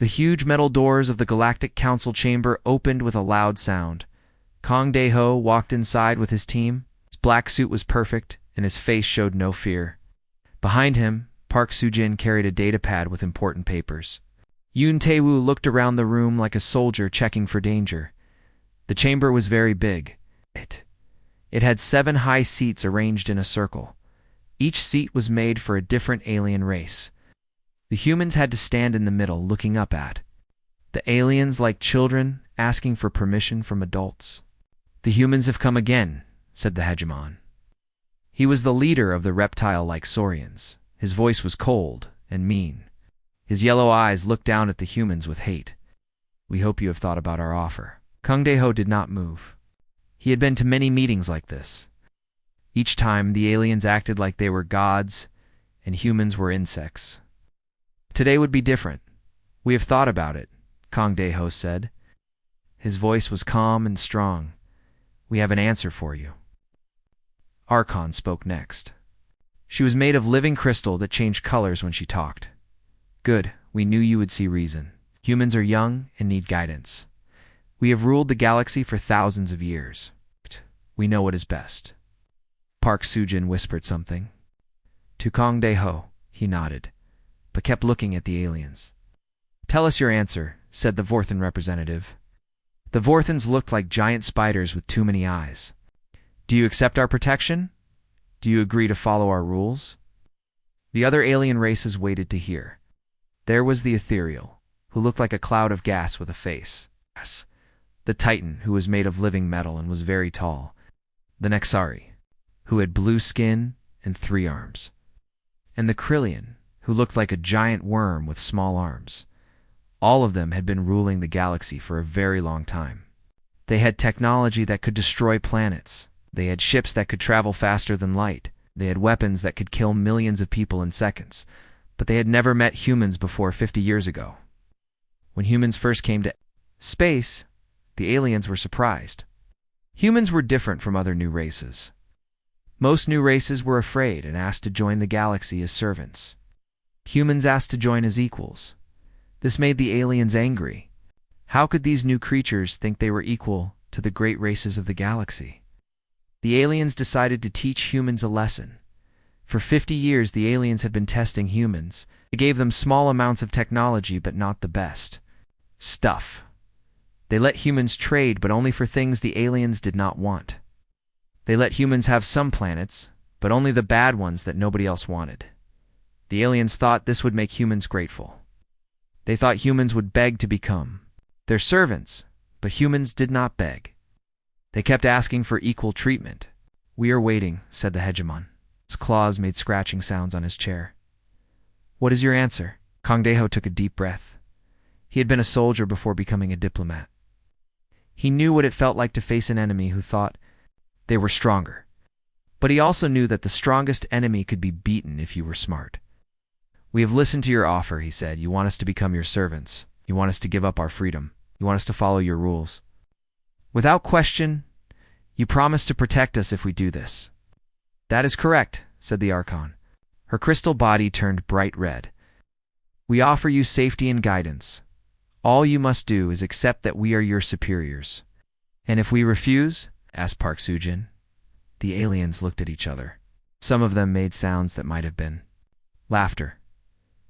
The huge metal doors of the Galactic Council chamber opened with a loud sound. Kong Dae-ho walked inside with his team. His black suit was perfect, and his face showed no fear. Behind him, Park Soo-jin carried a data pad with important papers. Yoon Tae-woo looked around the room like a soldier checking for danger. The chamber was very big. It had 7 high seats arranged in a circle. Each seat was made for a different alien race. The humans had to stand in the middle, looking up at the aliens like children, asking for permission from adults. "The humans have come again," said the hegemon. He was the leader of the reptile-like saurians. His voice was cold and mean. His yellow eyes looked down at the humans with hate. "We hope you have thought about our offer." Kong Dae-ho did not move. He had been to many meetings like this. Each time, the aliens acted like they were gods, and humans were insects. "Today would be different. We have thought about it," Kong Dae-ho said. His voice was calm and strong. "We have an answer for you." Archon spoke next. She was made of living crystal that changed colors when she talked. "Good, we knew you would see reason. Humans are young and need guidance. We have ruled the galaxy for thousands of years. We know what is best." Park Soo-jin whispered something. To Kong Dae-ho, he nodded, but kept looking at the aliens. "Tell us your answer," said the Vorthan representative. The Vorthans looked like giant spiders with too many eyes. "Do you accept our protection? Do you agree to follow our rules?" The other alien races waited to hear. There was the ethereal, who looked like a cloud of gas with a face. The Titan, who was made of living metal and was very tall. The Nexari, who had blue skin and 3 arms. And the Krillian, who looked like a giant worm with small arms. All of them had been ruling the galaxy for a very long time. They had technology that could destroy planets. They had ships that could travel faster than light. They had weapons that could kill millions of people in seconds. But they had never met humans before 50 years ago. When humans first came to space, the aliens were surprised. Humans were different from other new races. Most new races were afraid and asked to join the galaxy as servants. Humans asked to join as equals. This made the aliens angry. How could these new creatures think they were equal to the great races of the galaxy? The aliens decided to teach humans a lesson. For 50 years, the aliens had been testing humans. They gave them small amounts of technology, but not the best stuff. They let humans trade, but only for things the aliens did not want. They let humans have some planets, but only the bad ones that nobody else wanted. The aliens thought this would make humans grateful. They thought humans would beg to become their servants, but humans did not beg. They kept asking for equal treatment. "We are waiting," said the hegemon. His claws made scratching sounds on his chair. "What is your answer?" Kong Dae-ho took a deep breath. He had been a soldier before becoming a diplomat. He knew what it felt like to face an enemy who thought they were stronger. But he also knew that the strongest enemy could be beaten if you were smart. "We have listened to your offer," he said. "You want us to become your servants. You want us to give up our freedom. You want us to follow your rules. Without question, you promise to protect us if we do this." "That is correct," said the Archon. Her crystal body turned bright red. "We offer you safety and guidance. All you must do is accept that we are your superiors." "And if we refuse?" asked Park Soo-jin. The aliens looked at each other. Some of them made sounds that might have been laughter.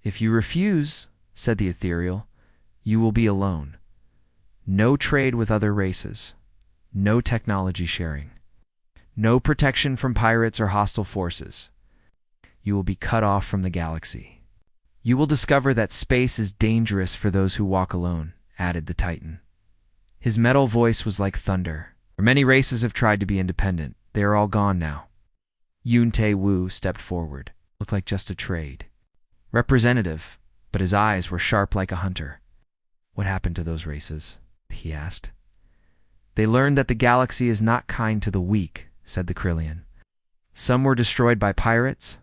"If you refuse," said the ethereal, "you will be alone. No trade with other races. No technology sharing. No protection from pirates or hostile forces. You will be cut off from the galaxy. You will discover that space is dangerous for those who walk alone," added the Titan. His metal voice was like thunder. "Many races have tried to be independent. They are all gone now." Yoon Tae-woo stepped forward. Looked like just a trade representative, but his eyes were sharp like a hunter. "What happened to those races?" he asked. "They learned that the galaxy is not kind to the weak," said the Krillian. "Some were destroyed by pirates.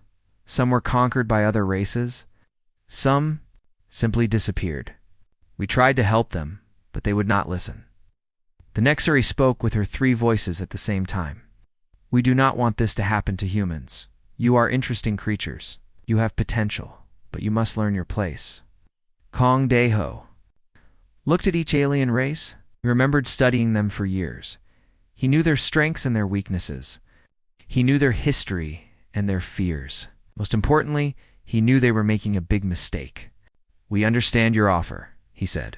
Some were conquered by other races. Some simply disappeared. We tried to help them, but they would not listen." The Nexari spoke with her 3 voices at the same time. "We do not want this to happen to humans. You are interesting creatures. You have potential, but you must learn your place. Kong Dae-ho, looked at each alien race. He remembered studying them for years. He knew their strengths and their weaknesses. He knew their history and their fears. Most importantly, he knew they were making a big mistake. "We understand your offer," he said.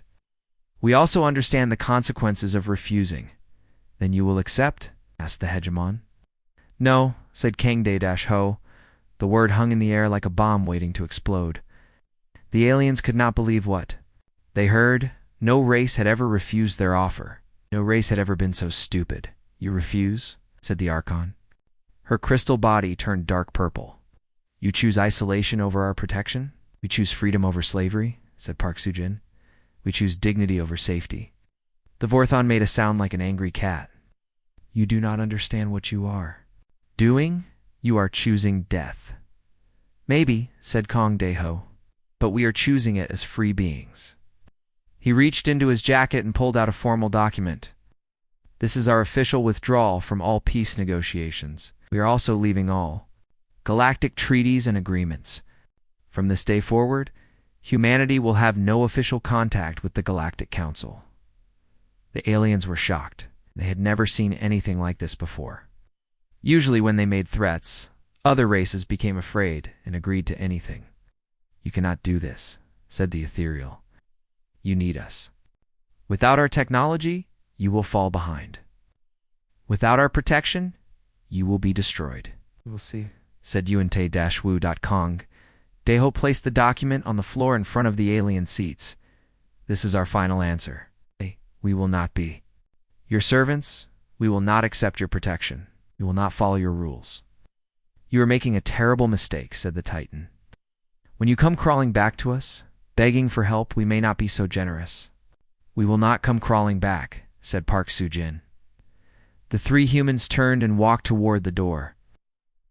"We also understand the consequences of refusing." "Then you will accept?" asked the hegemon. "No," said Kangde-Ho. The word hung in the air like a bomb waiting to explode. The aliens could not believe what they heard. No race had ever refused their offer. No race had ever been so stupid. "You refuse?" said the Archon. Her crystal body turned dark purple. "You choose isolation over our protection?" "We choose freedom over slavery," said Park Soo-jin. "We choose dignity over safety." The Vorthon made a sound like an angry cat. "You do not understand what you are doing. You are choosing death." "Maybe," said Kang-de-ho, "but we are choosing it as free beings." He reached into his jacket and pulled out a formal document. "This is our official withdrawal from all peace negotiations. We are also leaving all galactic treaties and agreements. From this day forward, humanity will have no official contact with the Galactic Council." The aliens were shocked. They had never seen anything like this before. Usually when they made threats, other races became afraid and agreed to anything. "You cannot do this," said the ethereal. "You need us. Without our technology, you will fall behind. Without our protection, you will be destroyed." "We will see," said Yuante-Wu.Kong. Deho placed the document on the floor in front of the alien seats. "This is our final answer. We will not be your servants. We will not accept your protection. We will not follow your rules." "You are making a terrible mistake," said the Titan. "When you come crawling back to us, begging for help, we may not be so generous." "We will not come crawling back," said Park Soo-jin. The three humans turned and walked toward the door.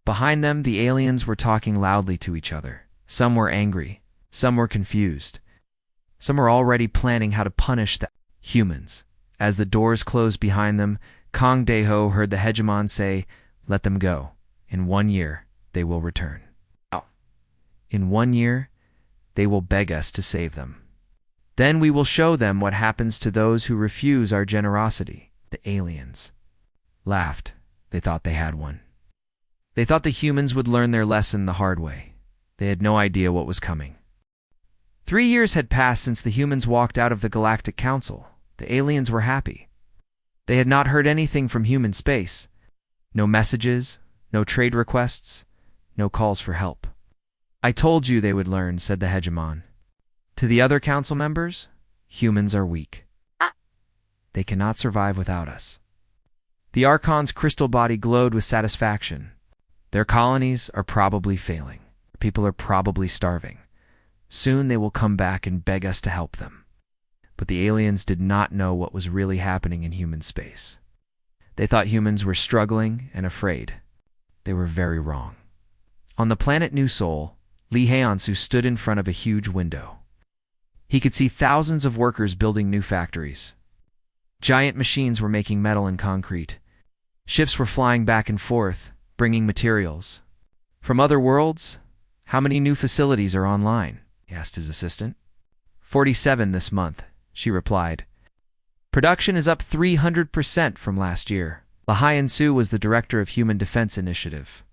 Behind them, the aliens were talking loudly to each other. Some were angry. Some were confused. Some were already planning how to punish the humans. As the doors closed behind them, Kang-de-ho heard the hegemon say, "Let them go. In 1 year, they will return. In 1 year, they will beg us to save them. Then we will show them what happens to those who refuse our generosity." The aliens laughed. They thought they had one. They thought the humans would learn their lesson the hard way. They had no idea what was coming. 3 years had passed since the humans walked out of the Galactic Council. The aliens were happy. They had not heard anything from human space. No messages, no trade requests, no calls for help. "I told you they would learn," said the hegemon. To the other council members, "Humans are weak. They cannot survive without us." The Archon's crystal body glowed with satisfaction. "Their colonies are probably failing. People are probably starving. Soon they will come back and beg us to help them." But the aliens did not know what was really happening in human space. They thought humans were struggling and afraid. They were very wrong. On the planet New Sol, Lee Haeonsu stood in front of a huge window. He could see thousands of workers building new factories. Giant machines were making metal and concrete. Ships were flying back and forth, bringing materials. "From other worlds? How many new facilities are online?" he asked his assistant. 47 this month, she replied. "Production is up 300% from last year." Lee Haeonsu was the director of Human Defense Initiative.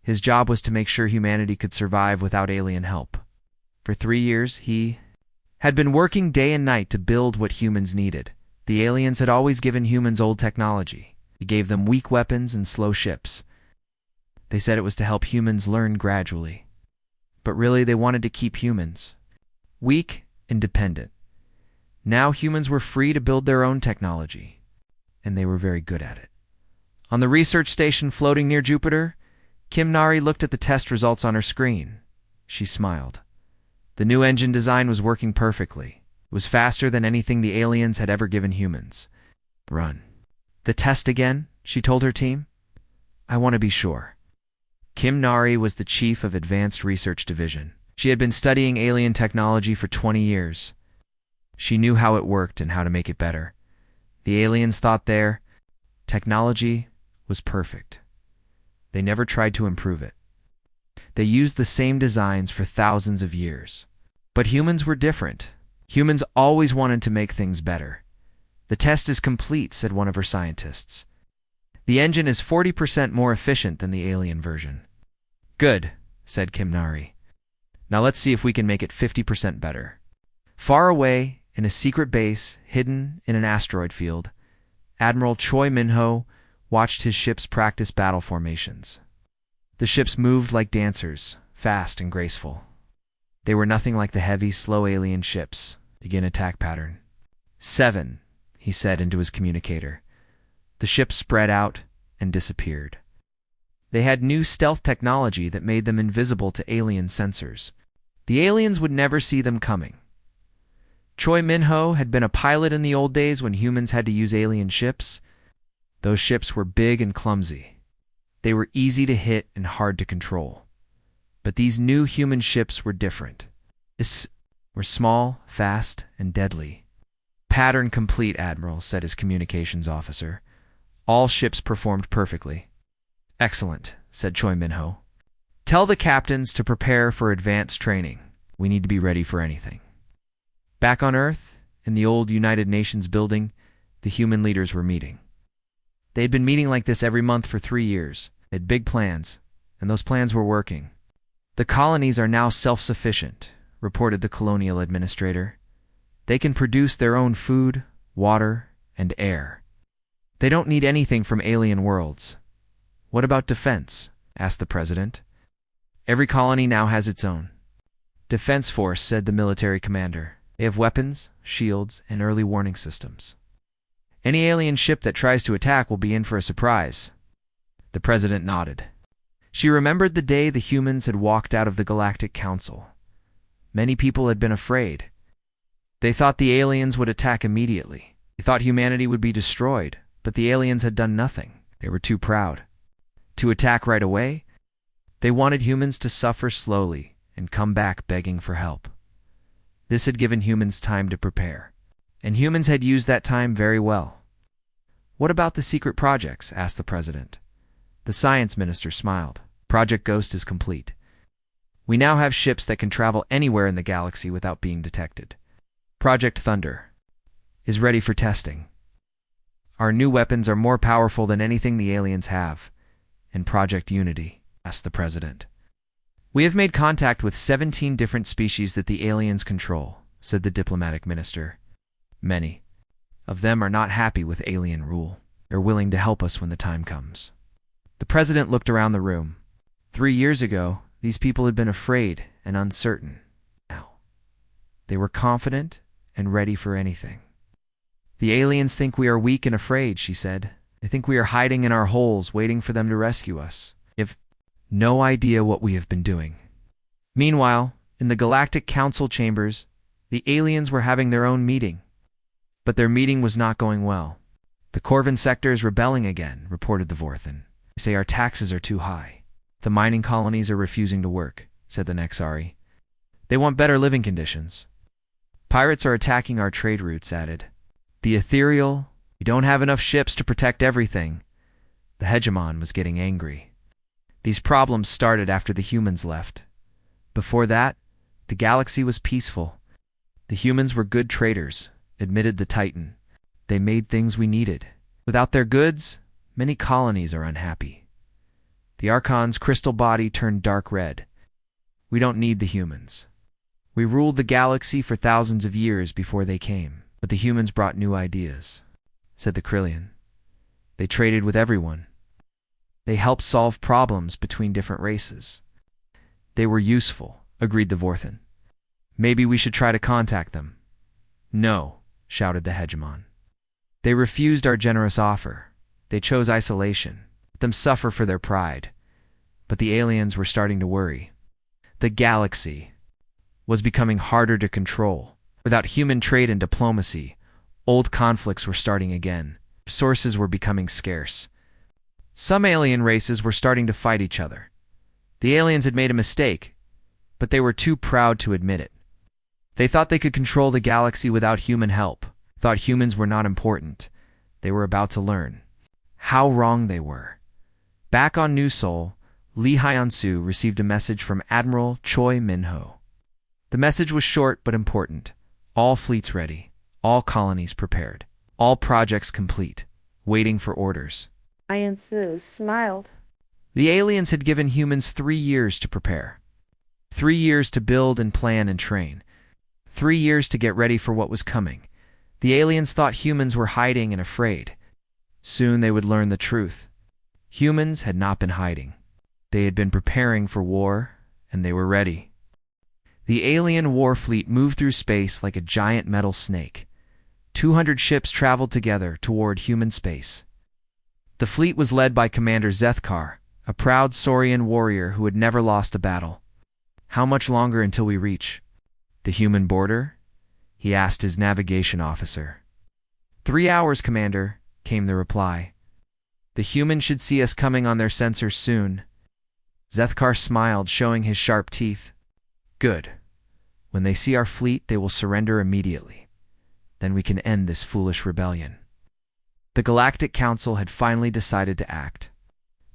His job was to make sure humanity could survive without alien help. For 3 years, he had been working day and night to build what humans needed. The aliens had always given humans old technology. They gave them weak weapons and slow ships. They said it was to help humans learn gradually. But really, they wanted to keep humans weak and dependent. Now humans were free to build their own technology, and they were very good at it. On the research station floating near Jupiter, Kim Nari looked at the test results on her screen. She smiled. The new engine design was working perfectly. It was faster than anything the aliens had ever given humans. "Run the test again," she told her team. "I want to be sure." Kim Nari was the chief of Advanced Research Division. She had been studying alien technology for 20 years. She knew how it worked and how to make it better. The aliens thought their technology was perfect. They never tried to improve it. They used the same designs for thousands of years. But humans were different. Humans always wanted to make things better. The test is complete, said one of her scientists. The engine is 40% more efficient than the alien version. Good, said Kimnari. Now let's see if we can make it 50% better. Far away, in a secret base hidden in an asteroid field, Admiral Choi Min-ho watched his ships practice battle formations. The ships moved like dancers, fast and graceful. They were nothing like the heavy, slow alien ships. Begin attack pattern. 7, he said into his communicator. The ships spread out and disappeared. They had new stealth technology that made them invisible to alien sensors. The aliens would never see them coming. Choi Min-ho had been a pilot in the old days when humans had to use alien ships. Those ships were big and clumsy. They were easy to hit and hard to control. But these new human ships were different. They were small, fast, and deadly. Pattern complete, Admiral, said his communications officer. All ships performed perfectly. Excellent, said Choi Min-ho. Tell the captains to prepare for advanced training. We need to be ready for anything. Back on Earth, in the old United Nations building, the human leaders were meeting. They had been meeting like this every month for 3 years. They had big plans, and those plans were working. The colonies are now self-sufficient, reported the colonial administrator. They can produce their own food, water, and air. They don't need anything from alien worlds. What about defense? Asked the president. Every colony now has its own defense force, said the military commander. They have weapons, shields, and early warning systems. Any alien ship that tries to attack will be in for a surprise. The president nodded. She remembered the day the humans had walked out of the Galactic Council. Many people had been afraid. They thought the aliens would attack immediately. They thought humanity would be destroyed, but the aliens had done nothing. They were too proud to attack right away. They wanted humans to suffer slowly and come back begging for help. This had given humans time to prepare, and humans had used that time very well. What about the secret projects? Asked the president. The science minister smiled. Project Ghost is complete. We now have ships that can travel anywhere in the galaxy without being detected. Project Thunder is ready for testing. Our new weapons are more powerful than anything the aliens have. And Project Unity? Asked the president. We have made contact with 17 different species that the aliens control, said the diplomatic minister. Many of them are not happy with alien rule. They're willing to help us when the time comes. The president looked around the room. 3 years ago, these people had been afraid and uncertain. Now, they were confident and ready for anything. The aliens think we are weak and afraid, she said. They think we are hiding in our holes, waiting for them to rescue us. You've no idea what we have been doing. Meanwhile, in the Galactic Council chambers, the aliens were having their own meeting. But their meeting was not going well. The Corvin sector is rebelling again, reported the Vorthan. They say our taxes are too high. The mining colonies are refusing to work, said the Nexari. They want better living conditions. Pirates are attacking our trade routes, added. The ethereal, we don't have enough ships to protect everything. The hegemon was getting angry. These problems started after the humans left. Before that, the galaxy was peaceful. The humans were good traders, admitted the Titan. They made things we needed. Without their goods, many colonies are unhappy. The Archon's crystal body turned dark red. We don't need the humans. We ruled the galaxy for thousands of years before they came, but the humans brought new ideas, said the Krillian. They traded with everyone. They helped solve problems between different races. They were useful, agreed the Vorthan. Maybe we should try to contact them. No, shouted the hegemon. They refused our generous offer. They chose isolation. Let them suffer for their pride. But the aliens were starting to worry. The galaxy was becoming harder to control. Without human trade and diplomacy, old conflicts were starting again. Resources were becoming scarce. Some alien races were starting to fight each other. The aliens had made a mistake, but they were too proud to admit it. They thought they could control the galaxy without human help, thought humans were not important. They were about to learn how wrong they were. Back on New Sol, Lee Hyun-soo received a message from Admiral Choi Min-ho. The message was short but important. All fleets ready, all colonies prepared, all projects complete, waiting for orders. I enthused, smiled. The aliens had given humans 3 years to prepare. 3 years to build and plan and train. 3 years to get ready for what was coming. The aliens thought humans were hiding and afraid. Soon they would learn the truth. Humans had not been hiding. They had been preparing for war, and they were ready. The alien war fleet moved through space like a giant metal snake. 200 ships traveled together toward human space. The fleet was led by Commander Zethkar, a proud Saurian warrior who had never lost a battle. How much longer until we reach the human border? He asked his navigation officer. 3 hours, Commander, came the reply. The humans should see us coming on their sensors soon. Zethkar smiled, showing his sharp teeth. Good. When they see our fleet, they will surrender immediately. Then we can end this foolish rebellion. The Galactic Council had finally decided to act.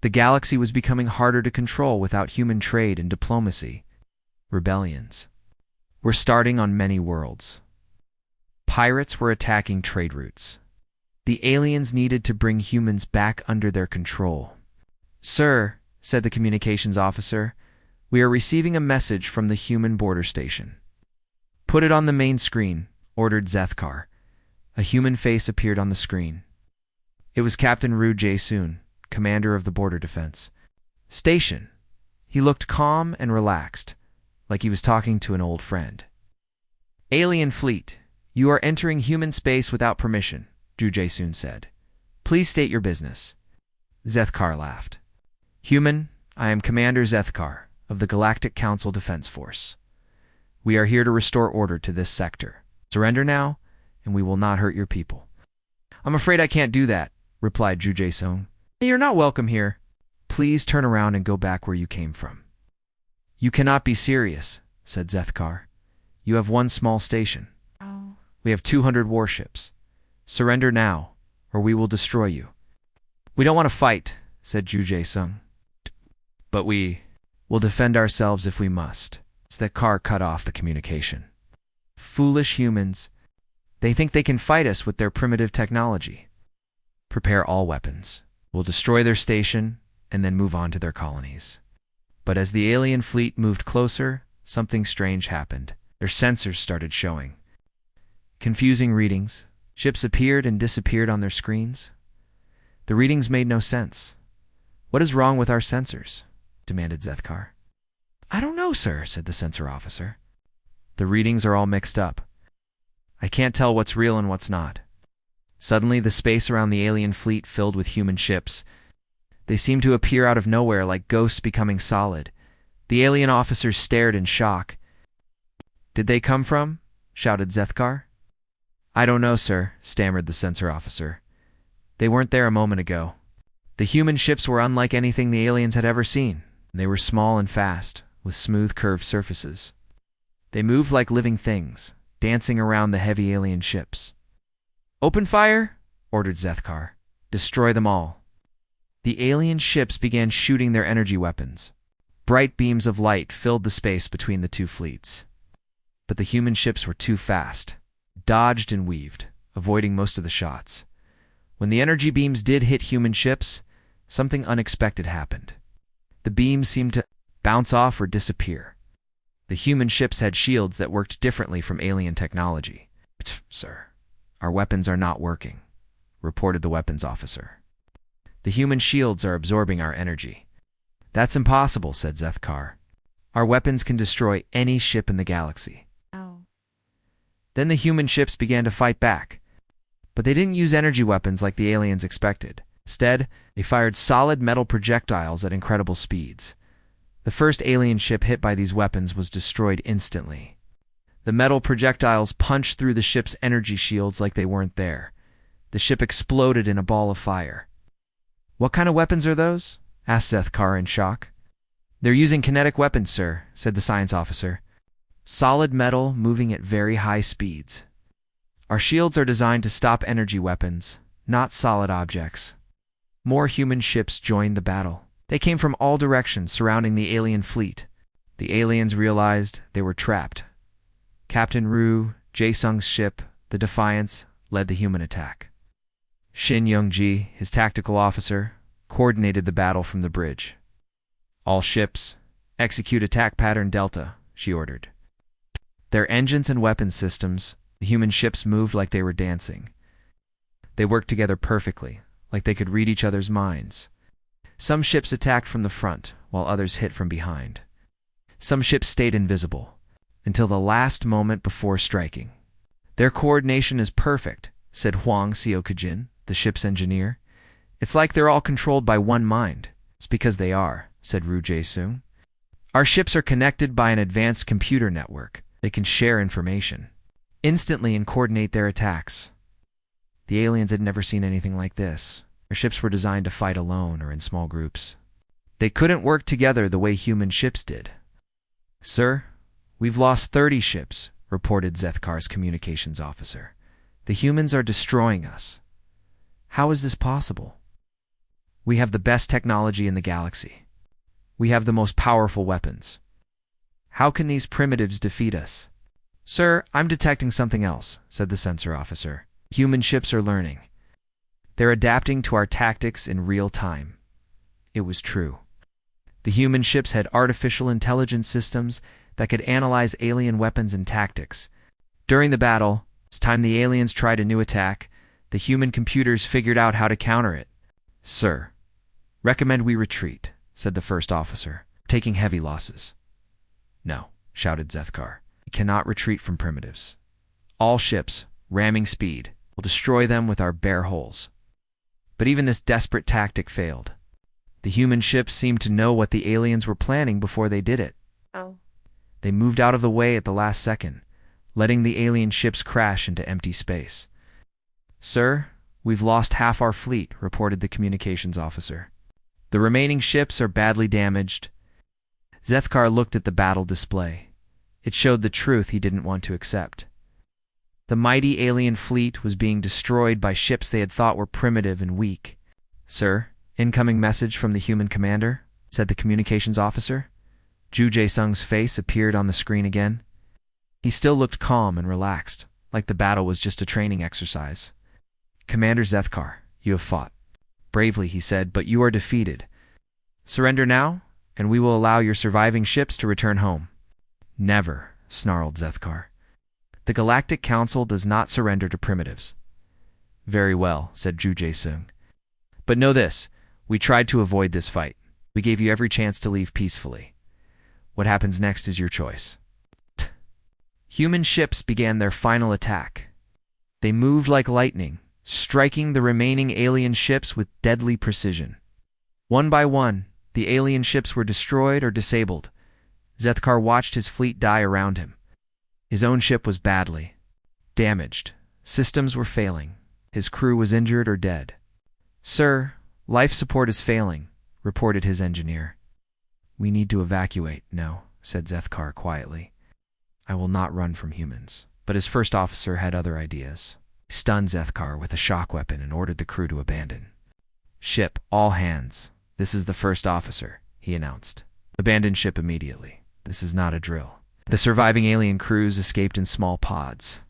The galaxy was becoming harder to control without human trade and diplomacy. Rebellions were starting on many worlds. Pirates were attacking trade routes. The aliens needed to bring humans back under their control. Sir, said the communications officer, we are receiving a message from the human border station. Put it on the main screen, ordered Zethkar. A human face appeared on the screen. It was Captain Ru Jae-soon, commander of the border defense station. He looked calm and relaxed, like he was talking to an old friend. Alien fleet, you are entering human space without permission, Ru Jae-soon said. Please state your business. Zethkar laughed. Human, I am Commander Zethkar of the Galactic Council Defense Force. We are here to restore order to this sector. Surrender now, and we will not hurt your people. I'm afraid I can't do that, replied Ru Jae-soon. You're not welcome here. Please turn around and go back where you came from. You cannot be serious, said Zethkar. You have one small station. Oh. We have 200 warships. Surrender now, or we will destroy you. We don't want to fight, said Ru Jae-soon. But we will defend ourselves if we must. Zethkar cut off the communication. Foolish humans. They think they can fight us with their primitive technology. Prepare all weapons. We'll destroy their station and then move on to their colonies. But as the alien fleet moved closer, something strange happened. Their sensors started showing confusing readings. Ships appeared and disappeared on their screens. The readings made no sense. What is wrong with our sensors? Demanded Zethkar. I don't know, sir, said the sensor officer. The readings are all mixed up. I can't tell what's real and what's not. Suddenly, the space around the alien fleet filled with human ships. They seemed to appear out of nowhere like ghosts becoming solid. The alien officers stared in shock. Did they come from? Shouted Zethkar. I don't know, sir, stammered the sensor officer. They weren't there a moment ago. The human ships were unlike anything the aliens had ever seen. They were small and fast, with smooth curved surfaces. They moved like living things, dancing around the heavy alien ships. Open fire, ordered Zethkar. Destroy them all. The alien ships began shooting their energy weapons. Bright beams of light filled the space between the two fleets. But the human ships were too fast, dodged and weaved, avoiding most of the shots. When the energy beams did hit human ships, something unexpected happened. The beams seemed to bounce off or disappear. The human ships had shields that worked differently from alien technology. Sir, our weapons are not working, reported the weapons officer. The human shields are absorbing our energy. That's impossible, said Zethkar. Our weapons can destroy any ship in the galaxy. Oh. Then the human ships began to fight back. But they didn't use energy weapons like the aliens expected. Instead, they fired solid metal projectiles at incredible speeds. The first alien ship hit by these weapons was destroyed instantly. The metal projectiles punched through the ship's energy shields like they weren't there. The ship exploded in a ball of fire. What kind of weapons are those? Asked Zethkar in shock. They're using kinetic weapons, sir, said the science officer. Solid metal moving at very high speeds. Our shields are designed to stop energy weapons, not solid objects. More human ships joined the battle. They came from all directions surrounding the alien fleet. The aliens realized they were trapped. Captain Ru Jae-sung's ship, the Defiance, led the human attack. Shin Young-ji, his tactical officer, coordinated the battle from the bridge. All ships, execute attack pattern Delta, she ordered. Their engines and weapons systems, the human ships moved like they were dancing. They worked together perfectly, like they could read each other's minds. Some ships attacked from the front, while others hit from behind. Some ships stayed invisible, until the last moment before striking. Their coordination is perfect, said Hwang Seokujin, the ship's engineer. It's like they're all controlled by one mind. It's because they are, said Ru Jae-sung. Our ships are connected by an advanced computer network. They can share information instantly and coordinate their attacks. The aliens had never seen anything like this. Their ships were designed to fight alone or in small groups. They couldn't work together the way human ships did. Sir, we've lost 30 ships, reported Zethkar's communications officer. The humans are destroying us. How is this possible? We have the best technology in the galaxy. We have the most powerful weapons. How can these primitives defeat us? Sir, I'm detecting something else, said the sensor officer. Human ships are learning. They're adapting to our tactics in real time. It was true. The human ships had artificial intelligence systems that could analyze alien weapons and tactics. During the battle, each time the aliens tried a new attack, the human computers figured out how to counter it. Sir, recommend we retreat, said the first officer, taking heavy losses. No, shouted Zethkar. We cannot retreat from primitives. All ships, ramming speed, will destroy them with our bare hulls. But even this desperate tactic failed. The human ships seemed to know what the aliens were planning before they did it. Oh. They moved out of the way at the last second, letting the alien ships crash into empty space. Sir, we've lost half our fleet, reported the communications officer. The remaining ships are badly damaged. Zethkar looked at the battle display. It showed the truth he didn't want to accept. The mighty alien fleet was being destroyed by ships they had thought were primitive and weak. Sir, incoming message from the human commander, said the communications officer. Ju Jae-sung's face appeared on the screen again. He still looked calm and relaxed, like the battle was just a training exercise. Commander Zethkar, you have fought. Bravely, he said, but you are defeated. Surrender now, and we will allow your surviving ships to return home. Never, snarled Zethkar. The Galactic Council does not surrender to primitives. Very well, said Ju Jae-sung. But know this, we tried to avoid this fight. We gave you every chance to leave peacefully. What happens next is your choice. Human ships began their final attack. They moved like lightning, striking the remaining alien ships with deadly precision. One by one, the alien ships were destroyed or disabled. Zethkar watched his fleet die around him. His own ship was badly damaged. Systems were failing. His crew was injured or dead. Sir, life support is failing, reported his engineer. We need to evacuate, no, said Zethkar quietly. I will not run from humans. But his first officer had other ideas. He stunned Zethkar with a shock weapon and ordered the crew to abandon. Ship, all hands. This is the first officer, he announced. Abandon ship immediately. This is not a drill. The surviving alien crews escaped in small pods.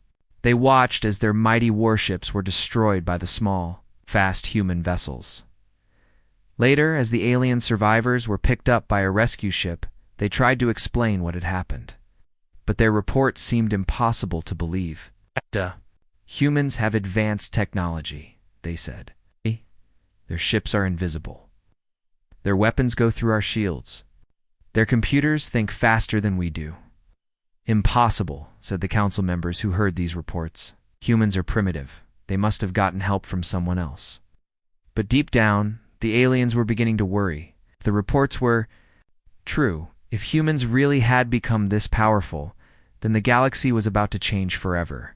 They watched as their mighty warships were destroyed by the small, fast human vessels. Later, as the alien survivors were picked up by a rescue ship, they tried to explain what had happened. But their reports seemed impossible to believe. Humans have advanced technology, they said. Their ships are invisible. Their weapons go through our shields. Their computers think faster than we do. Impossible, said the council members who heard these reports. Humans are primitive. They must have gotten help from someone else. But deep down, the aliens were beginning to worry. If the reports were true, if humans really had become this powerful, then the galaxy was about to change forever.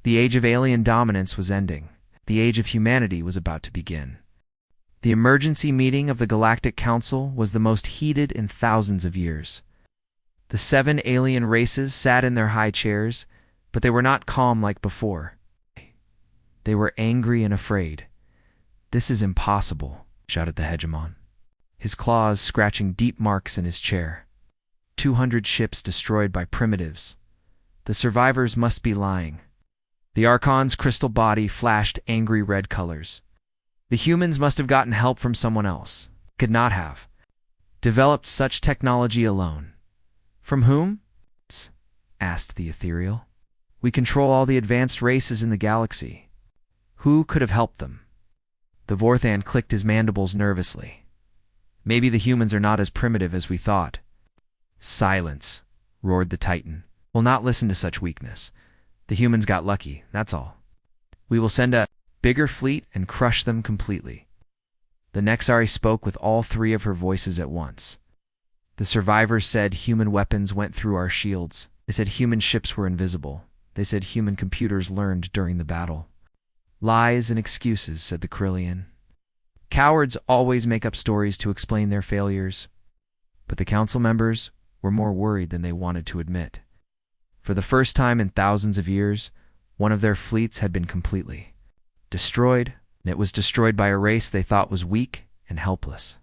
The age of alien dominance was ending. The age of humanity was about to begin. The emergency meeting of the Galactic Council was the most heated in thousands of years. The 7 alien races sat in their high chairs, but they were not calm like before. They were angry and afraid. This is impossible, shouted the hegemon, his claws scratching deep marks in his chair. 200 ships destroyed by primitives. The survivors must be lying. The Archon's crystal body flashed angry red colors. The humans must have gotten help from someone else. Could not have developed such technology alone. From whom? Asked the ethereal. We control all the advanced races in the galaxy. Who could have helped them? The Vorthan clicked his mandibles nervously. Maybe the humans are not as primitive as we thought. Silence, roared the Titan. We'll not listen to such weakness. The humans got lucky, that's all. We will send a bigger fleet and crush them completely. The Nexari spoke with all three of her voices at once. The survivors said human weapons went through our shields. They said human ships were invisible. They said human computers learned during the battle. Lies and excuses, said the Krillian. Cowards always make up stories to explain their failures. But the council members were more worried than they wanted to admit. For the first time in thousands of years, one of their fleets had been completely destroyed, and it was destroyed by a race they thought was weak and helpless.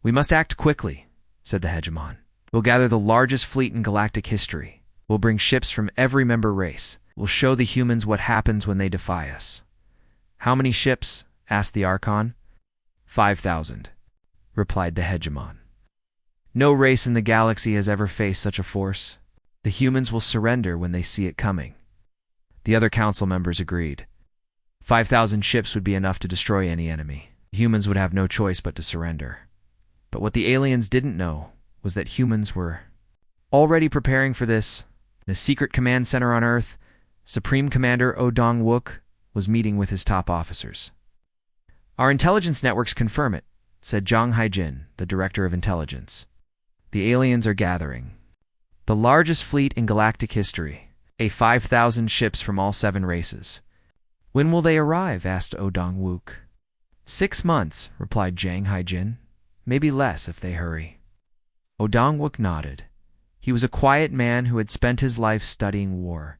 We must act quickly, said the hegemon. We'll gather the largest fleet in galactic history. We'll bring ships from every member race. We'll show the humans what happens when they defy us. How many ships? Asked the Archon. 5,000, replied the hegemon. No race in the galaxy has ever faced such a force. The humans will surrender when they see it coming. The other council members agreed. 5,000 ships would be enough to destroy any enemy. Humans would have no choice but to surrender. But what the aliens didn't know was that humans were already preparing for this. In a secret command center on Earth, Supreme Commander Oh Dong-wook was meeting with his top officers. Our intelligence networks confirm it, said Zhang Haijin, the director of intelligence. The aliens are gathering the largest fleet in galactic history, 5,000 ships from all 7 races. When will they arrive? Asked Oh Dong-wook. 6 months, replied Zhang Haijin. Maybe less if they hurry. Oh Dong-wook nodded. He was a quiet man who had spent his life studying war.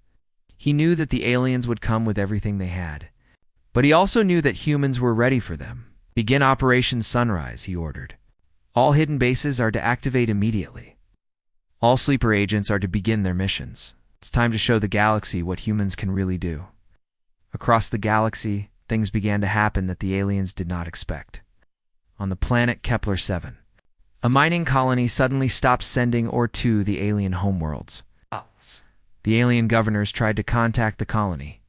He knew that the aliens would come with everything they had. But he also knew that humans were ready for them. Begin Operation Sunrise, he ordered. All hidden bases are to activate immediately. All sleeper agents are to begin their missions. It's time to show the galaxy what humans can really do. Across the galaxy, things began to happen that the aliens did not expect. On the planet Kepler-7, a mining colony suddenly stopped sending ore to the alien homeworlds. The alien governors tried to contact the colony,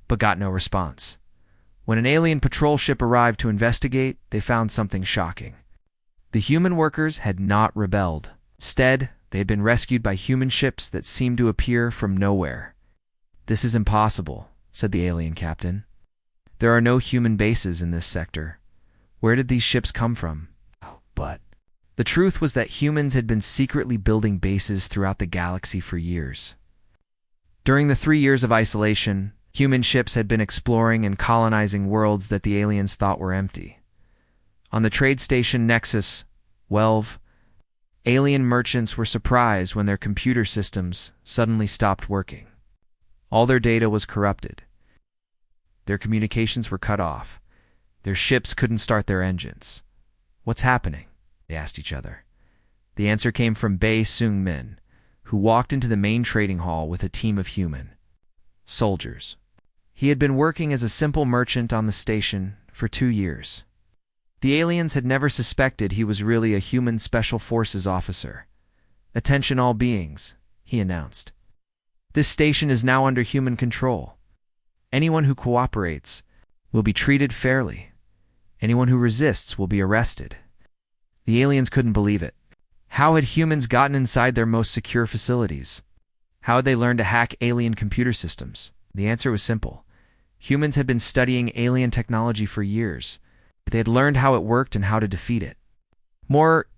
but got no response. When an alien patrol ship arrived to investigate, they found something shocking. The human workers had not rebelled. Instead, they had been rescued by human ships that seemed to appear from nowhere. This is impossible, said the alien captain. There are no human bases in this sector. Where did these ships come from? But the truth was that humans had been secretly building bases throughout the galaxy for years. During the 3 years of isolation, human ships had been exploring and colonizing worlds that the aliens thought were empty. On the trade station Nexus 12, alien merchants were surprised when their computer systems suddenly stopped working. All their data was corrupted. Their communications were cut off. Their ships couldn't start their engines. What's happening? They asked each other. The answer came from Bei Seung-min, who walked into the main trading hall with a team of human soldiers. He had been working as a simple merchant on the station for 2 years. The aliens had never suspected he was really a human special forces officer. Attention all beings, he announced. This station is now under human control. Anyone who cooperates will be treated fairly. Anyone who resists will be arrested. The aliens couldn't believe it. How had humans gotten inside their most secure facilities? How had they learned to hack alien computer systems? The answer was simple. Humans had been studying alien technology for years. They had learned how it worked and how to defeat it. More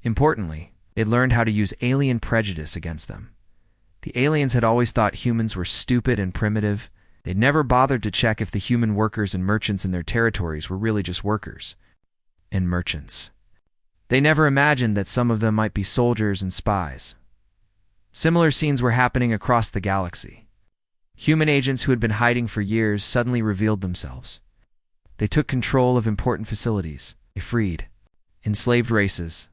importantly, they had learned how to use alien prejudice against them. The aliens had always thought humans were stupid and primitive. They'd never bothered to check if the human workers and merchants in their territories were really just workers and merchants. They never imagined that some of them might be soldiers and spies. Similar scenes were happening across the galaxy. Human agents who had been hiding for years suddenly revealed themselves. They took control of important facilities. They freed enslaved races.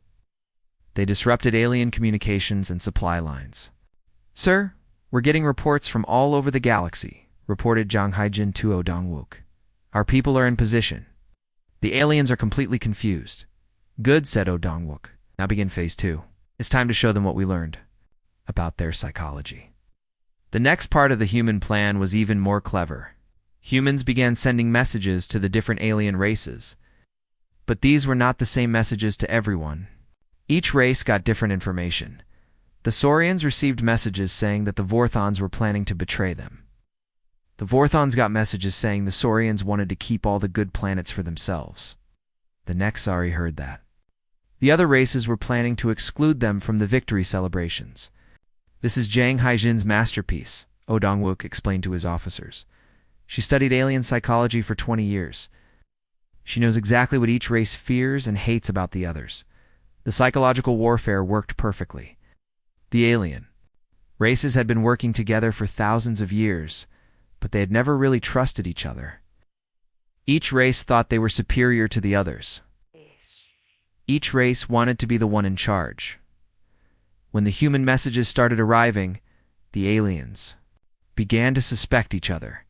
They disrupted alien communications and supply lines. Sir, We're getting reports from all over the galaxy, reported Zhang Haijin to Dongwook. Our people are in position. The aliens are completely confused. Good, said Dongwook. Now begin phase 2. It's time to show them what we learned about their psychology. The next part of the human plan was even more clever. Humans began sending messages to the different alien races. But these were not the same messages to everyone. Each race got different information. The Saurians received messages saying that the Vorthons were planning to betray them. The Vorthons got messages saying the Saurians wanted to keep all the good planets for themselves. The Nexari heard that. The other races were planning to exclude them from the victory celebrations. This is Zhang Haijin's masterpiece, Dongwook explained to his officers. She studied alien psychology for 20 years. She knows exactly what each race fears and hates about the others. The psychological warfare worked perfectly. The alien races had been working together for thousands of years, but they had never really trusted each other. Each race thought they were superior to the others. Each race wanted to be the one in charge. When the human messages started arriving, the aliens began to suspect each other.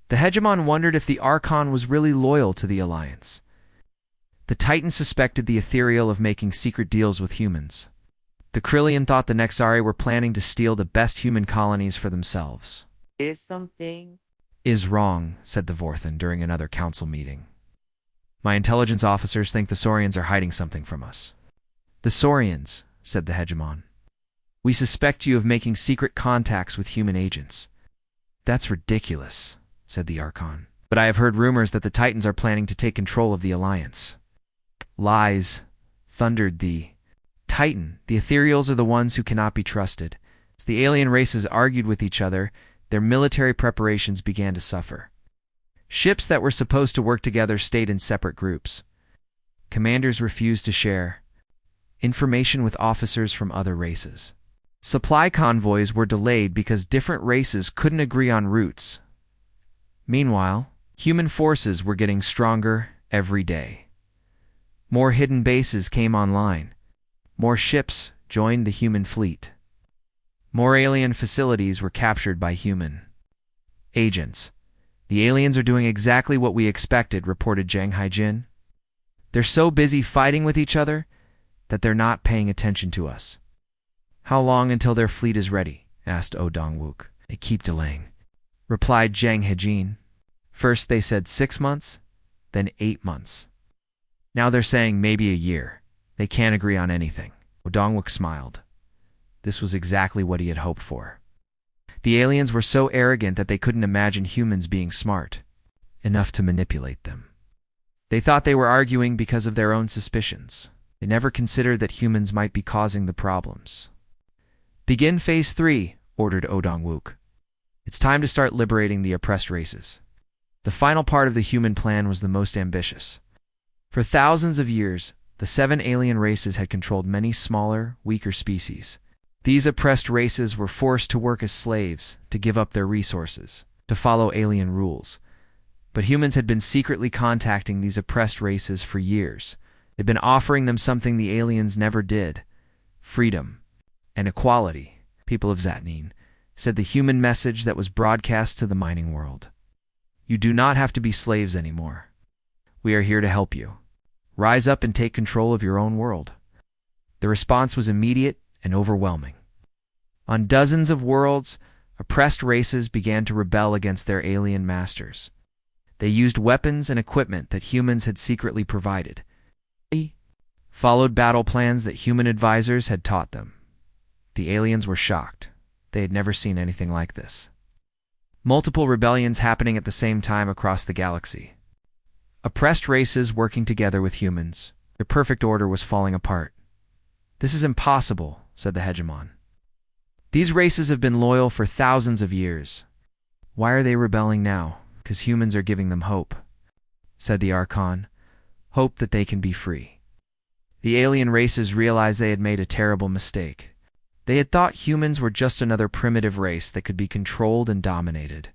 The hegemon wondered if the Archon was really loyal to the Alliance. The Titan suspected the Ethereal of making secret deals with humans. The Krillian thought the Nexari were planning to steal the best human colonies for themselves. Is something Is wrong, said the Vorthon during another council meeting. My intelligence officers think the Saurians are hiding something from us. The Saurians, said the hegemon. We suspect you of making secret contacts with human agents. That's ridiculous, said the Archon. But I have heard rumors that the Titans are planning to take control of the Alliance. Lies, thundered the Titan. The Ethereals are the ones who cannot be trusted. As the alien races argued with each other, their military preparations began to suffer. Ships that were supposed to work together stayed in separate groups. Commanders refused to share information with officers from other races. Supply convoys were delayed because different races couldn't agree on routes. Meanwhile, human forces were getting stronger every day. More hidden bases came online. More ships joined the human fleet. More alien facilities were captured by human agents. The aliens are doing exactly what we expected, reported Zhang Haijin. They're so busy fighting with each other that they're not paying attention to us. How long until their fleet is ready? Asked Dongwook. They keep delaying, replied Zhang Haijin. First they said 6 months, then 8 months. Now they're saying maybe a year. They can't agree on anything. Dongwook smiled. This was exactly what he had hoped for. The aliens were so arrogant that they couldn't imagine humans being smart enough to manipulate them. They thought they were arguing because of their own suspicions. They never considered that humans might be causing the problems. Begin phase 3, ordered Dongwook. It's time to start liberating the oppressed races. The final part of the human plan was the most ambitious. For thousands of years, the 7 alien races had controlled many smaller, weaker species. These oppressed races were forced to work as slaves, to give up their resources, to follow alien rules. But humans had been secretly contacting these oppressed races for years. They'd been offering them something the aliens never did: freedom and equality. People of Zatnine, said the human message that was broadcast to the mining world. You do not have to be slaves anymore. We are here to help you. Rise up and take control of your own world. The response was immediate and overwhelming. On dozens of worlds, oppressed races began to rebel against their alien masters. They used weapons and equipment that humans had secretly provided. They followed battle plans that human advisors had taught them. The aliens were shocked. They had never seen anything like this. Multiple rebellions happening at the same time across the galaxy. Oppressed races working together with humans. Their perfect order was falling apart. This is impossible, said the hegemon. These races have been loyal for thousands of years. Why are they rebelling now? Because humans are giving them hope, said the Archon. Hope that they can be free. The alien races realized they had made a terrible mistake. They had thought humans were just another primitive race that could be controlled and dominated.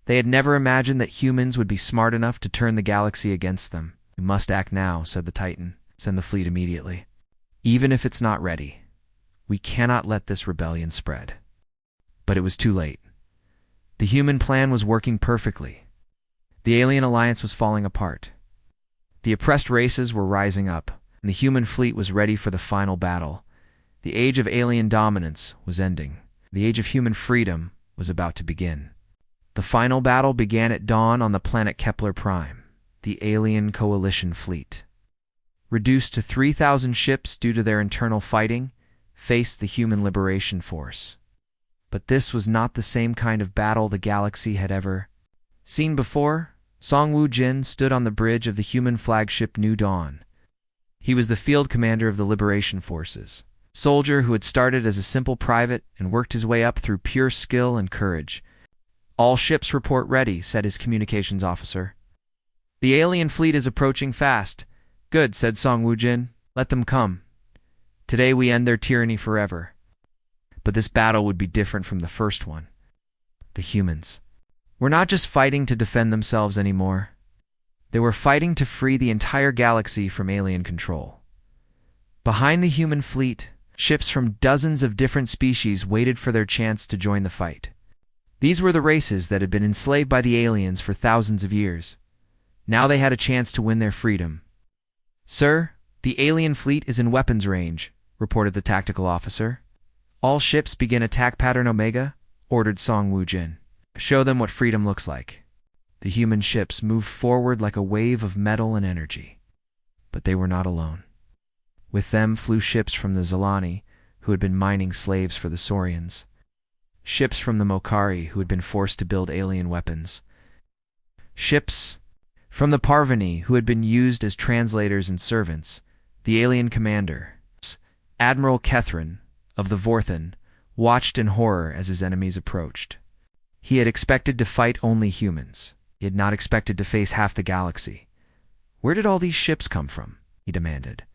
They had never imagined that humans would be smart enough to turn the galaxy against them. We must act now, said the Titan. Send the fleet immediately. Even if it's not ready. We cannot let this rebellion spread. But it was too late. The human plan was working perfectly. The alien alliance was falling apart. The oppressed races were rising up, and the human fleet was ready for the final battle. The age of alien dominance was ending. The age of human freedom was about to begin. The final battle began at dawn on the planet Kepler Prime, the alien coalition fleet. Reduced to 3,000 ships due to their internal fighting, faced the human liberation force. But this was not the same kind of battle the galaxy had ever seen before. Song Woo-jin stood on the bridge of the human flagship New Dawn. He was the field commander of the liberation forces, a soldier who had started as a simple private and worked his way up through pure skill and courage. "All ships report ready," said his communications officer. "The alien fleet is approaching fast." "Good," said Song Woo-jin. "Let them come. Today we end their tyranny forever." But this battle would be different from the first one. The humans were not just fighting to defend themselves anymore. They were fighting to free the entire galaxy from alien control. Behind the human fleet, ships from dozens of different species waited for their chance to join the fight. These were the races that had been enslaved by the aliens for thousands of years. Now they had a chance to win their freedom. "Sir, the alien fleet is in weapons range," reported the tactical officer. "All ships begin attack pattern Omega," ordered Song Woo-jin. "Show them what freedom looks like." The human ships moved forward like a wave of metal and energy. But they were not alone. With them flew ships from the Zalani, who had been mining slaves for the Saurians. Ships from the Mokari, who had been forced to build alien weapons. Ships from the Parvani, who had been used as translators and servants. The alien commander, Admiral Kethrin of the Vorthan, watched in horror as his enemies approached. He had expected to fight only humans. He had not expected to face half the galaxy. "Where did all these ships come from?" he demanded.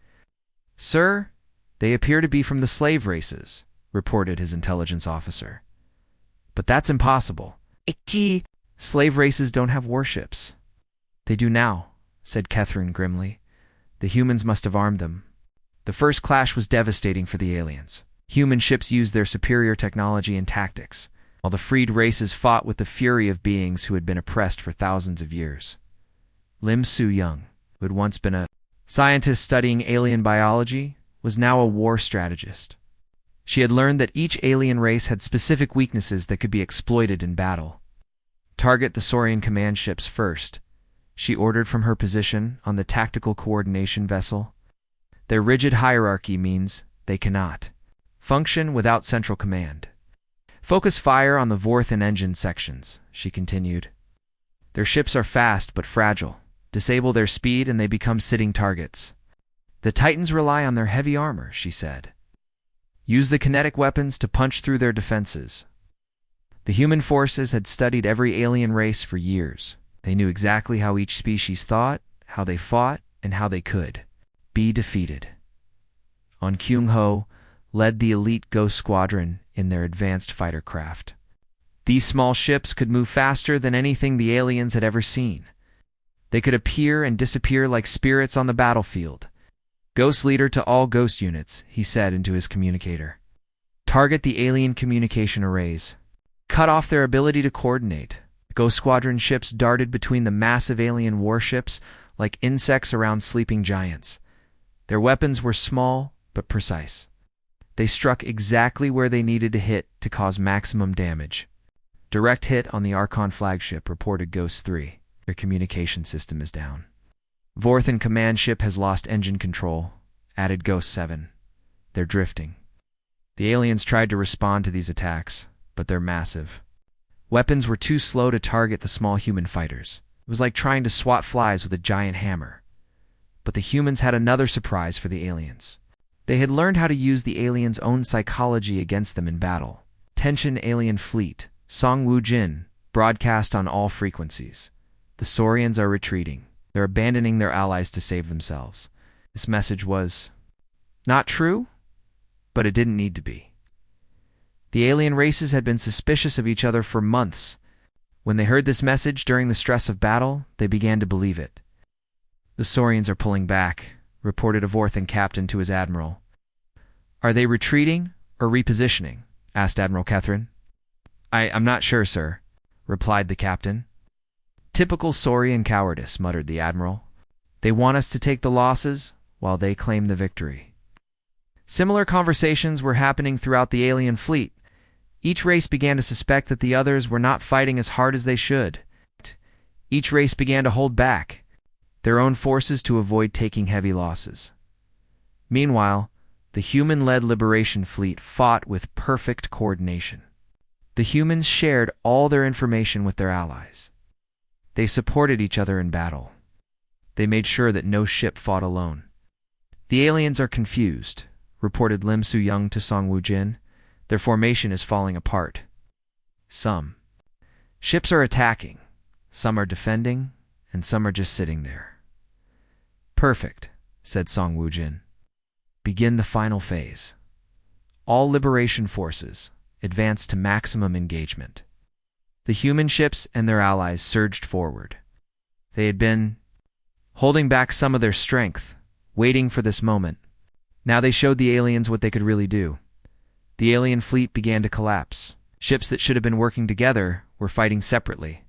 "Sir, they appear to be from the slave races," reported his intelligence officer. "But that's impossible. Slave races don't have warships." "They do now," said Kethrin grimly. "The humans must have armed them." The first clash was devastating for the aliens. Human ships used their superior technology and tactics, while the freed races fought with the fury of beings who had been oppressed for thousands of years. Lim Soo-young, who had once been a scientist studying alien biology, was now a war strategist. She had learned that each alien race had specific weaknesses that could be exploited in battle. "Target the Saurian command ships first," she ordered from her position on the tactical coordination vessel. "Their rigid hierarchy means they cannot function without central command. Focus fire on the Vorthan engine sections," she continued. "Their ships are fast but fragile. Disable their speed and they become sitting targets. The Titans rely on their heavy armor," she said. "Use the kinetic weapons to punch through their defenses." The human forces had studied every alien race for years. They knew exactly how each species thought, how they fought, and how they could be defeated. On Kyung-ho led the elite Ghost Squadron in their advanced fighter craft. These small ships could move faster than anything the aliens had ever seen. They could appear and disappear like spirits on the battlefield. "Ghost leader to all Ghost units," he said into his communicator. "Target the alien communication arrays. Cut off their ability to coordinate." Ghost Squadron ships darted between the massive alien warships like insects around sleeping giants. Their weapons were small but precise. They struck exactly where they needed to hit to cause maximum damage. "Direct hit on the Archon flagship," reported Ghost 3. "Their communication system is down." "Vorthan command ship has lost engine control," added Ghost 7. "They're drifting." The aliens tried to respond to these attacks, but they're massive. Weapons were too slow to target the small human fighters. It was like trying to swat flies with a giant hammer. But the humans had another surprise for the aliens. They had learned how to use the aliens' own psychology against them in battle. "Tension alien fleet, Song Woo-jin, broadcast on all frequencies. The Saurians are retreating. They're abandoning their allies to save themselves." This message was not true, but it didn't need to be. The alien races had been suspicious of each other for months. When they heard this message during the stress of battle, they began to believe it. "The Saurians are pulling back," reported a Vorthan captain to his admiral. "Are they retreating or repositioning?" asked Admiral Kethrin. I'm not sure, sir, replied the captain. Typical Saurian cowardice, muttered the admiral. They want us to take the losses while they claim the victory. Similar conversations were happening throughout the alien fleet. Each race began to suspect that the others were not fighting as hard as they should. Each race began to hold back their own forces to avoid taking heavy losses. Meanwhile, the human-led Liberation Fleet fought with perfect coordination. The humans shared all their information with their allies. They supported each other in battle. They made sure that no ship fought alone. The aliens are confused, reported Lim Su-young to Song Woo-jin. Their formation is falling apart. Some ships are attacking, some are defending, and some are just sitting there. Perfect, said Song Woo-jin. Begin the final phase. All Liberation forces advance to maximum engagement. The human ships and their allies surged forward. They had been holding back some of their strength, waiting for this moment. Now they showed the aliens what they could really do. The alien fleet began to collapse. Ships that should have been working together were fighting separately.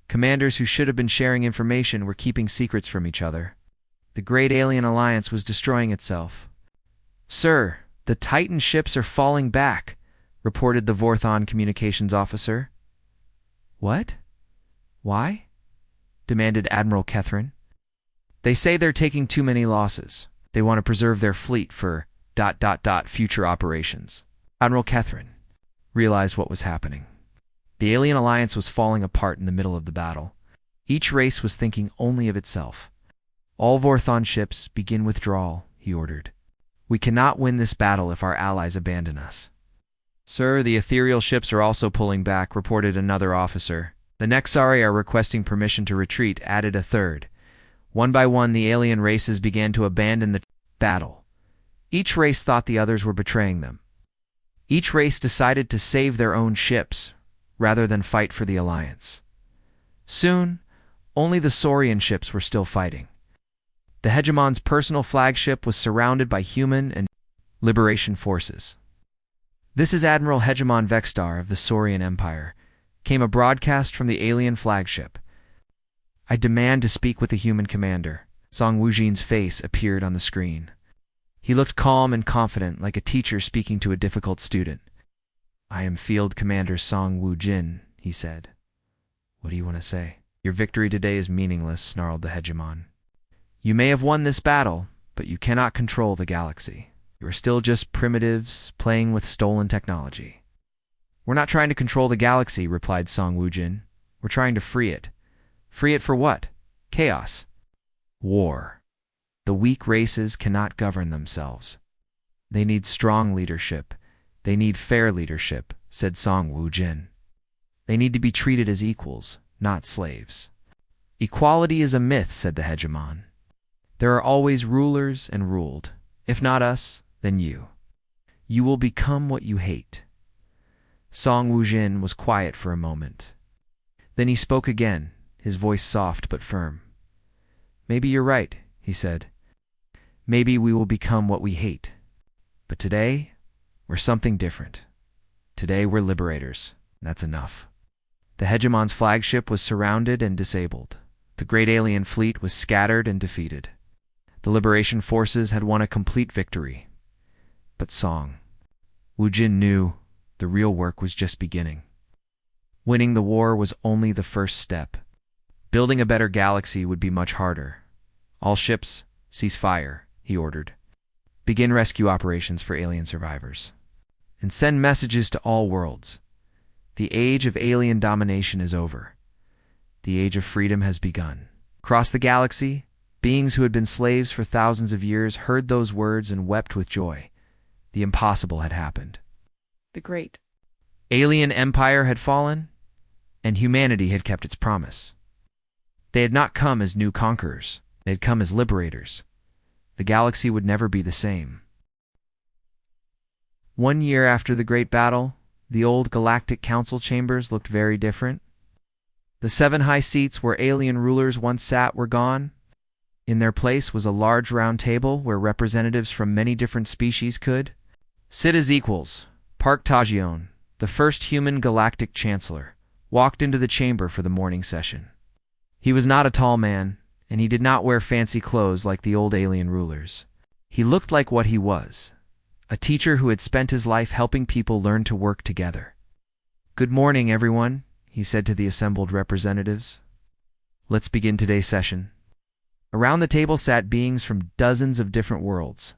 Commanders who should have been sharing information were keeping secrets from each other. The great alien alliance was destroying itself. Sir, the Titan ships are falling back, reported the Vorthon communications officer. What? Why? Demanded Admiral Kethrin. They say they're taking too many losses. They want to preserve their fleet for ... future operations. Admiral Kethrin realized what was happening. The alien alliance was falling apart in the middle of the battle. Each race was thinking only of itself. All Vorthon ships begin withdrawal, he ordered. We cannot win this battle if our allies abandon us. Sir, the ethereal ships are also pulling back, reported another officer. The Nexari are requesting permission to retreat, added a third. One by one, the alien races began to abandon the battle. Each race thought the others were betraying them. Each race decided to save their own ships, rather than fight for the alliance. Soon, only the Saurian ships were still fighting. The Hegemon's personal flagship was surrounded by human and Liberation forces. This is Admiral Hegemon Vextar of the Saurian Empire, came a broadcast from the alien flagship. I demand to speak with the human commander. Song Woo-jin's face appeared on the screen. He looked calm and confident, like a teacher speaking to a difficult student. I am Field Commander Song Woo-jin, he said. What do you want to say? Your victory today is meaningless, snarled the Hegemon. You may have won this battle, but you cannot control the galaxy. You are still just primitives playing with stolen technology. We're not trying to control the galaxy, replied Song Woo-jin. We're trying to free it. Free it for what? Chaos. War. The weak races cannot govern themselves. They need strong leadership. They need fair leadership, said Song Woo-jin. They need to be treated as equals, not slaves. Equality is a myth, said the Hegemon. There are always rulers and ruled. If not us, then you. You will become what you hate. Song Woo-jin was quiet for a moment. Then he spoke again, his voice soft but firm. Maybe you're right, he said. Maybe we will become what we hate. But today, we're something different. Today we're liberators. That's enough. The Hegemon's flagship was surrounded and disabled. The great alien fleet was scattered and defeated. The Liberation forces had won a complete victory. But Song Woo-jin knew the real work was just beginning. Winning the war was only the first step. Building a better galaxy would be much harder. All ships, cease fire, he ordered. Begin rescue operations for alien survivors. And send messages to all worlds. The age of alien domination is over. The age of freedom has begun. Across the galaxy, beings who had been slaves for thousands of years heard those words and wept with joy. The impossible had happened. The great Alien empire had fallen, and humanity had kept its promise. They had not come as new conquerors. They had come as liberators. The galaxy would never be the same. 1 year after the Great Battle, the old Galactic Council chambers looked very different. The 7 high seats where alien rulers once sat were gone. In their place was a large round table where representatives from many different species could sit as equals. Park Ta-jion, the the first human galactic chancellor, walked into the chamber for the morning session. He was not a tall man, and he did not wear fancy clothes like the old alien rulers. He looked like what he was, a teacher who had spent his life helping people learn to work together. "Good morning, everyone," he said to the assembled representatives. "Let's begin today's session." Around the table sat beings from dozens of different worlds.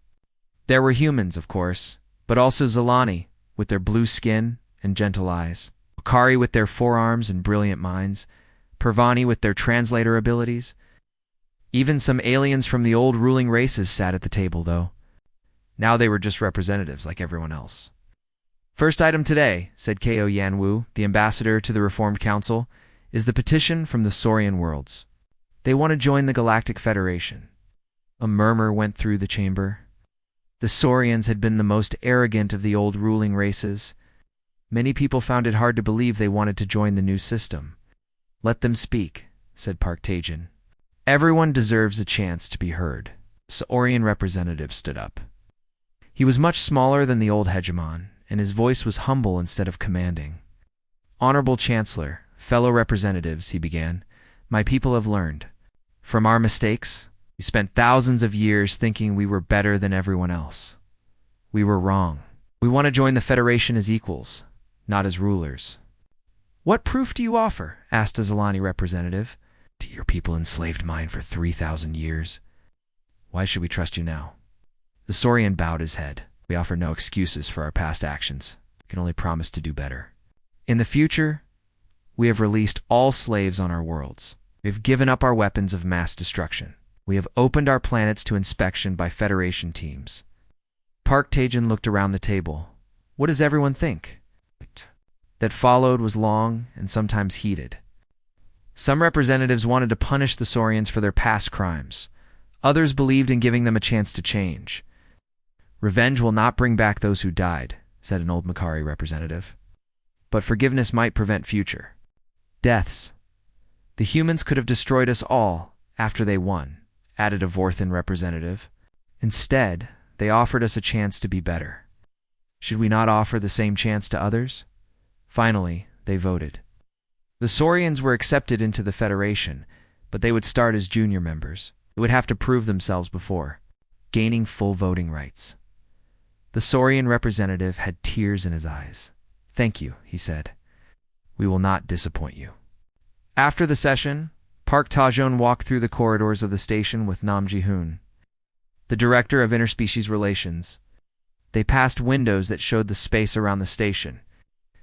There were humans, of course, but also Zalani, with their blue skin and gentle eyes, Akari with their forearms and brilliant minds, Pervani with their translator abilities. Even some aliens from the old ruling races sat at the table, though. Now they were just representatives like everyone else. "First item today," said Ko Yanwu, the ambassador to the Reformed Council, "is the petition from the Saurian worlds. They want to join the Galactic Federation." A murmur went through the chamber. The Saurians had been the most arrogant of the old ruling races. Many people found it hard to believe they wanted to join the new system. "Let them speak," said Park Taejin. "Everyone deserves a chance to be heard." The Saurian representative stood up. He was much smaller than the old hegemon, and his voice was humble instead of commanding. "Honorable Chancellor, fellow representatives," he began, "my people have learned. From our mistakes, we spent thousands of years thinking we were better than everyone else. We were wrong. We want to join the Federation as equals, not as rulers." "What proof do you offer?" asked a Zalani representative. "Do your people enslaved mine for 3,000 years? Why should we trust you now?" The Saurian bowed his head. "We offer no excuses for our past actions. We can only promise to do better. In the future, we have released all slaves on our worlds. We have given up our weapons of mass destruction. We have opened our planets to inspection by Federation teams." Park Taejin looked around the table. "What does everyone think?" That followed was long and sometimes heated. Some representatives wanted to punish the Saurians for their past crimes. Others believed in giving them a chance to change. "Revenge will not bring back those who died," said an old Makari representative. "But forgiveness might prevent future deaths. The humans could have destroyed us all after they won," added a Vorthan representative. "Instead, they offered us a chance to be better. Should we not offer the same chance to others?" Finally, they voted. The Saurians were accepted into the Federation, but they would start as junior members. They would have to prove themselves before gaining full voting rights. The Saurian representative had tears in his eyes. "Thank you," he said. "We will not disappoint you." After the session, Park Taejon walked through the corridors of the station with Nam Ji-hoon, the director of interspecies relations. They passed windows that showed the space around the station.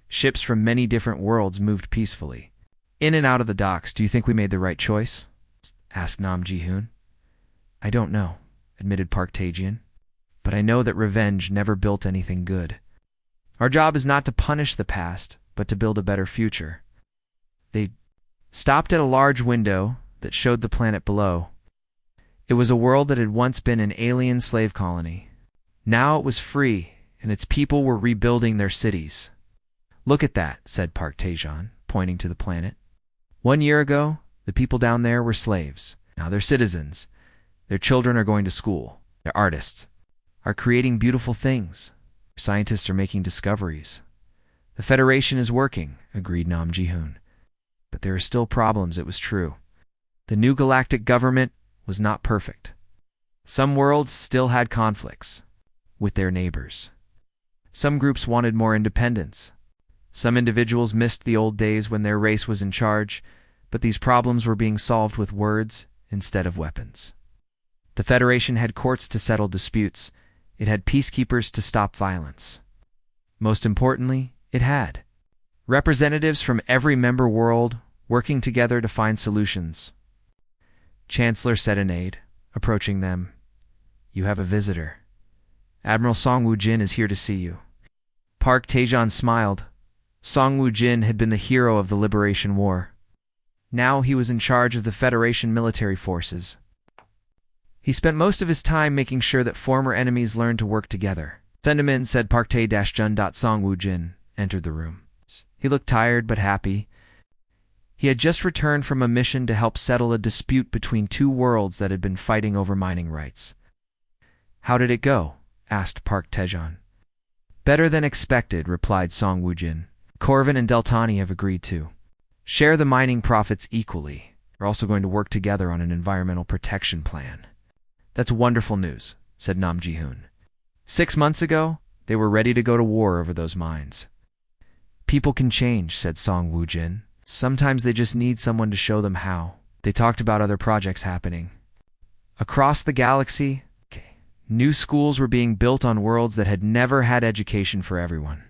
Ships from many different worlds moved peacefully in and out of the docks. "Do you think we made the right choice?" asked Nam Ji-hoon. "I don't know," admitted Park Taejon, "but I know that revenge never built anything good. Our job is not to punish the past, but to build a better future." They stopped at a large window that showed the planet below. It was a world that had once been an alien slave colony. Now it was free, and its people were rebuilding their cities. "Look at that," said Park Taejon, pointing to the planet. "1 year ago, the people down there were slaves. Now they're citizens. Their children are going to school. They're artists, are creating beautiful things. Scientists are making discoveries. The Federation is working," agreed Nam Ji-hoon. "But there are still problems," it was true. The new galactic government was not perfect. Some worlds still had conflicts with their neighbors. Some groups wanted more independence. Some individuals missed the old days when their race was in charge, but these problems were being solved with words instead of weapons. The Federation had courts to settle disputes. It had peacekeepers to stop violence. Most importantly, it had representatives from every member world working together to find solutions. Chancellor said in aid, approaching them, "You have a visitor. Admiral Song Woo-jin is here to see you." Park Taejon smiled. Song Woo-jin had been the hero of the Liberation War. Now he was in charge of the Federation military forces. He spent most of his time making sure that former enemies learned to work together. "Send him in," said Park Tae-jun. Song Woo-jin entered the room. He looked tired but happy. He had just returned from a mission to help settle a dispute between two worlds that had been fighting over mining rights. "How did it go?" asked Park Taejon. "Better than expected," replied Song Woo-jin. Corvin and Deltani have agreed to share the mining profits equally. They're also going to work together on an environmental protection plan. That's wonderful news, said Nam Ji-hoon. 6 months ago, they were ready to go to war over those mines. People can change, said Song Woo-jin. Sometimes they just need someone to show them how. They talked about other projects happening. Across the galaxy, new schools were being built on worlds that had never had education for everyone.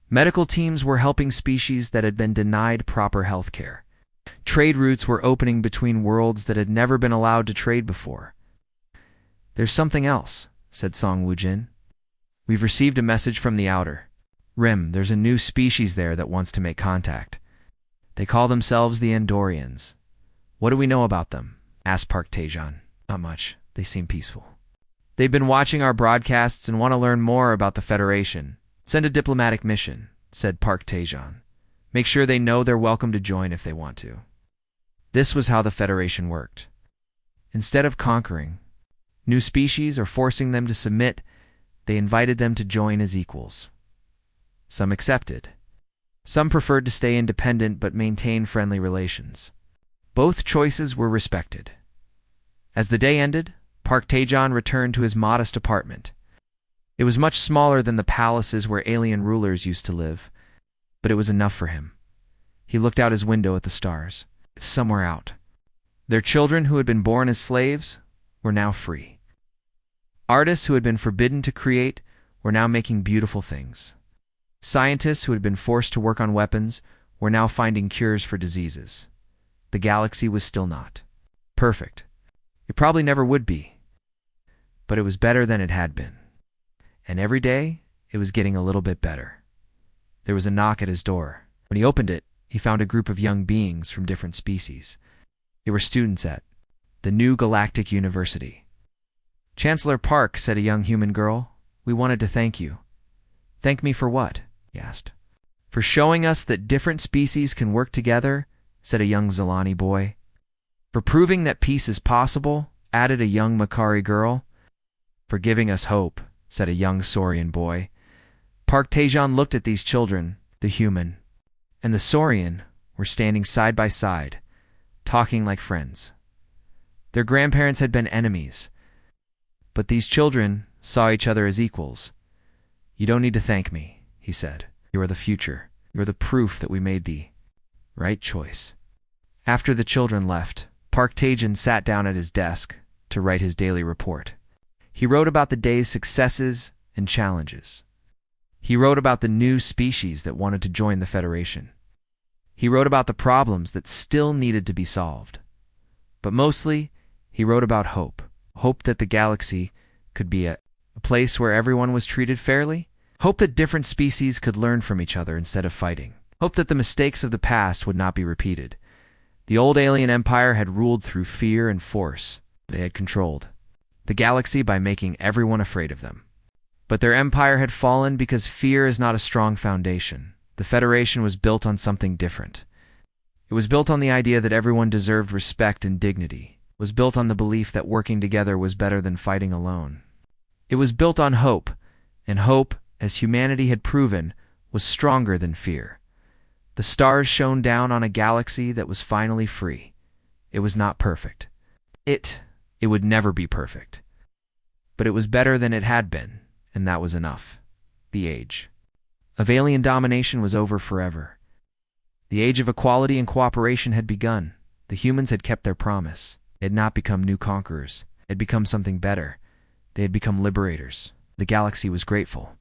Medical teams were helping species that had been denied proper health care. Trade routes were opening between worlds that had never been allowed to trade before. There's something else, said Song Woo-jin. We've received a message from the Outer Rim. There's a new species there that wants to make contact. They call themselves the Andorians. What do we know about them? Asked Park Tae-jan. Not much. They seem peaceful. They've been watching our broadcasts and want to learn more about the Federation. Send a diplomatic mission, said Park Tae-jan. Make sure they know they're welcome to join if they want to. This was how the Federation worked. Instead of conquering new species or forcing them to submit, they invited them to join as equals. Some accepted. Some preferred to stay independent but maintain friendly relations. Both choices were respected. As the day ended, Park Tae-jan returned to his modest apartment. It was much smaller than the palaces where alien rulers used to live, but it was enough for him. He looked out his window at the stars. It's somewhere out. Their children who had been born as slaves were now free. Artists who had been forbidden to create were now making beautiful things. Scientists who had been forced to work on weapons were now finding cures for diseases. The galaxy was still not perfect. It probably never would be. But it was better than it had been. And every day, it was getting a little bit better. There was a knock at his door. When he opened it, he found a group of young beings from different species. They were students at the new Galactic University. Chancellor Park, said a young human girl, we wanted to thank you. Thank me for what? He asked. For showing us that different species can work together, said a young Zalani boy. For proving that peace is possible, added a young Makari girl. For giving us hope, said a young Saurian boy. Park Tae-jan looked at these children, the human and the Saurian, were standing side by side, talking like friends. Their grandparents had been enemies, but these children saw each other as equals. You don't need to thank me, he said. You are the future. You are the proof that we made the right choice. After the children left, Park Tae-jan sat down at his desk to write his daily report. He wrote about the day's successes and challenges. He wrote about the new species that wanted to join the Federation. He wrote about the problems that still needed to be solved. But mostly, he wrote about hope. Hope that the galaxy could be a place where everyone was treated fairly. Hope that different species could learn from each other instead of fighting. Hope that the mistakes of the past would not be repeated. The old alien empire had ruled through fear and force. They had controlled the galaxy by making everyone afraid of them. But their empire had fallen because fear is not a strong foundation. The Federation was built on something different. It was built on the idea that everyone deserved respect and dignity. It was built on the belief that working together was better than fighting alone. It was built on hope, and hope, as humanity had proven, was stronger than fear. The stars shone down on a galaxy that was finally free. It was not perfect. It would never be perfect. But it was better than it had been, and that was enough. The age of alien domination was over forever. The age of equality and cooperation had begun. The humans had kept their promise. They had not become new conquerors. They had become something better. They had become liberators. The galaxy was grateful.